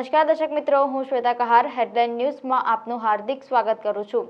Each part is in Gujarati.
નમસ્કાર દર્શક મિત્રો, હું શ્વેતા કહાર હેડલાઇન ન્યૂઝમાં આપનું હાર્દિક સ્વાગત કરું છું।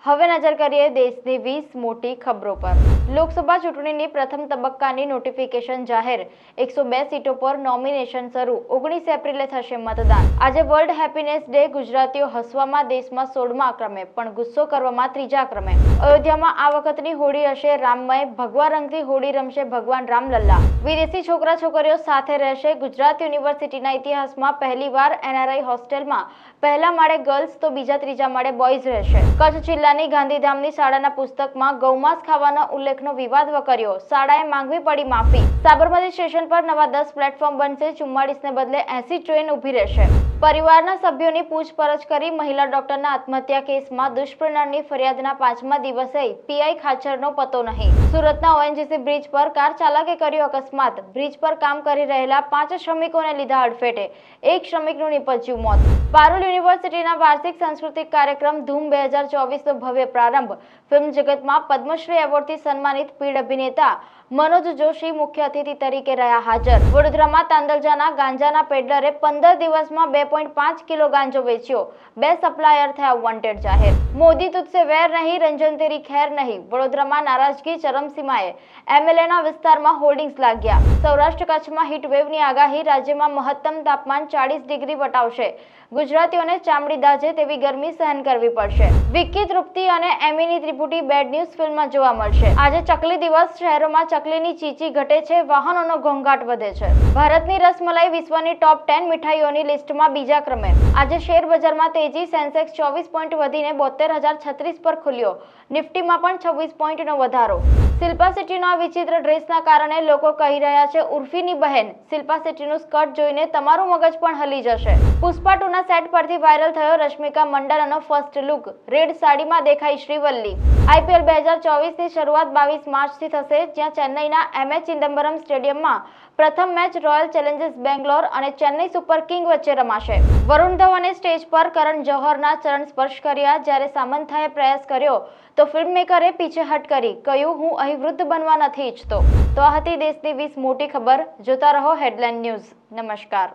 હવે નજર કરીએ દેશની 20 મોટી ખબરો પર। લોકસભા ચૂંટણીની પ્રથમ તબક્કાની નોટિફિકેશન જાહેર। 102 સીટો પર નોમિનેશન શરૂ। 19 એપ્રિલે થશે મતદાન। આજે વર્લ્ડ હેપીનેસ ડે। ગુજરાતીઓ હસવામાં દેશમાં 16મા ક્રમે પણ ગુસ્સો કરવામાં 3જા ક્રમે। અયોધ્યામાં આ વખતની હોળી હશે રામમય। ભગવા રંગથી હોળી રમશે ભગવાન રામલલ્લા। વિદેશી છોકરા છોકરીઓ સાથે રહેશે। ગુજરાત યુનિવર્સિટીના ઇતિહાસમાં પહેલીવાર એનઆરઆઈ હોસ્ટેલમાં પહેલા માળે ગર્લ્સ તો બીજા ત્રીજા માળે બોયઝ રહેશે। કચ્છ જિલ્લાની ગાંધીધામની શાળાના પુસ્તકમાં ગૌમાંસ ખાવાના ઉલ્લેખનો વિવાદ વકર્યો। શાળાએ માંગવી પડી માફી। સાબરમતી સ્ટેશન પર નવા 10 પ્લેટફોર્મ બનશે। 44 ને બદલે 80 ટ્રેન ઊભી રહેશે। પરિવારના સભ્યોની પૂછપરછ કરી મહિલા ડોક્ટરના આત્મહત્યા કેસમાં દુષ્પરિણામની ફરિયાદના 5મા દિવસે પીઆઈ ખાચરનો પતો નહીં। સુરતના ઓએનજીસી બ્રિજ પર કાર ચાલકે કર્યો અકસ્માત। બ્રિજ પર કામ કરી રહેલા 5 શ્રમિકોને લીધા અડફેટે। એક શ્રમિકનું નીપજ્યું મોત। પારુલ યુનિવર્સિટીના વાર્ષિક સાંસ્કૃતિક કાર્યક્રમ ધૂમ 2024નો ભવ્ય પ્રારંભ। ફિલ્મ જગતમાં પદ્મશ્રી એવોર્ડથી સન્માનિત પીઢ અભિનેતા મનોજ જોશી મુખ્ય અતિથિ તરીકે રહ્યા હાજર। વડોદરામાં તાંદલજાના ગાંજાના પેડલરે 15 દિવસમાં 2.5 કિલો ગાંજો વેચ્યો। 2 સપ્લાયર થયા વોન્ટેડ જાહેર। મોદી તુજસે વૈર નહીં, રંજન તેરી ખેર નહીં। વડોદરામાં નારાજગી ચરમસીમાએ। એમએલએના વિસ્તારમાં હોર્ડિંગ્સ લાગ્યા। સૌરાષ્ટ્ર કચ્છમાં હીટવેવની આગાહી। રાજ્યમાં મહત્તમ તાપમાન 40 ડિગ્રી વટાવશે। ગુજરાતીઓને ચામડી દાઝે તેવી ગરમી સહન કરવી પડશે। વિક્કી તૃપ્તિ અને એમીની ત્રિપુટી બેડ ન્યૂઝ ફિલ્મમાં જોવા મળશે। આજે ચકલી દિવસ। શહેરોમાં ચકલીની ચીચી ઘટે છે। વાહનોનો ઘોંઘાટ વધે છે। ભારતની રસમલાઈ વિશ્વની ટોપ 10 મીઠાઈઓની લિસ્ટમાં બીજા ક્રમે। આજે શેર બજારમાં તેજી। સેન્સેક્સ 24 પોઈન્ટ વધીને 72,036 પર ખુલ્યો। નિફ્ટીમાં પણ 26 પોઈન્ટનો વધારો। શિલ્પા શેટ્ટીનો આ વિચિત્ર ડ્રેસના કારણે લોકો કહી રહ્યા છે ઉર્ફીની બહેન। શિલ્પા શેટ્ટીનું સ્કર્ટ જોઈને તમારું મગજ પણ હલી જશે। પુષ્પા 2ના સેટ પરથી વાયરલ થયો રશ્મિકા મંડારાનો ફર્સ્ટ લુક। રેડ સાડીમાં દેખાઈ શ્રીવલ્લી। આઈપીએલ 2024ની શરૂઆત 22 માર્ચથી થશે, જ્યાં ચેન્નઈના એમએ ચિદમ્બરમ સ્ટેડિયમમાં પ્રથમ મેચ રોયલ ચેલેન્જર્સ બેંગ્લોર અને ચેન્નઈ સુપર કિંગ વચ્ચે રમાશે। વરુણ ધવને સ્ટેજ પર કરણ જોહરના ચરણ સ્પર્શ કર્યા। જ્યારે સામંથાએ પ્રયાસ કર્યો તો ફિલ્મમેકરે પીછેહટ કરી। કહ્યું, હું અહીં વૃદ્ધ બનવા નથી ઈચ્છતો। તો આ હતી દેશની 20 મોટી ખબર। જોતા રહો હેડલાઇન ન્યૂઝ। નમસ્કાર।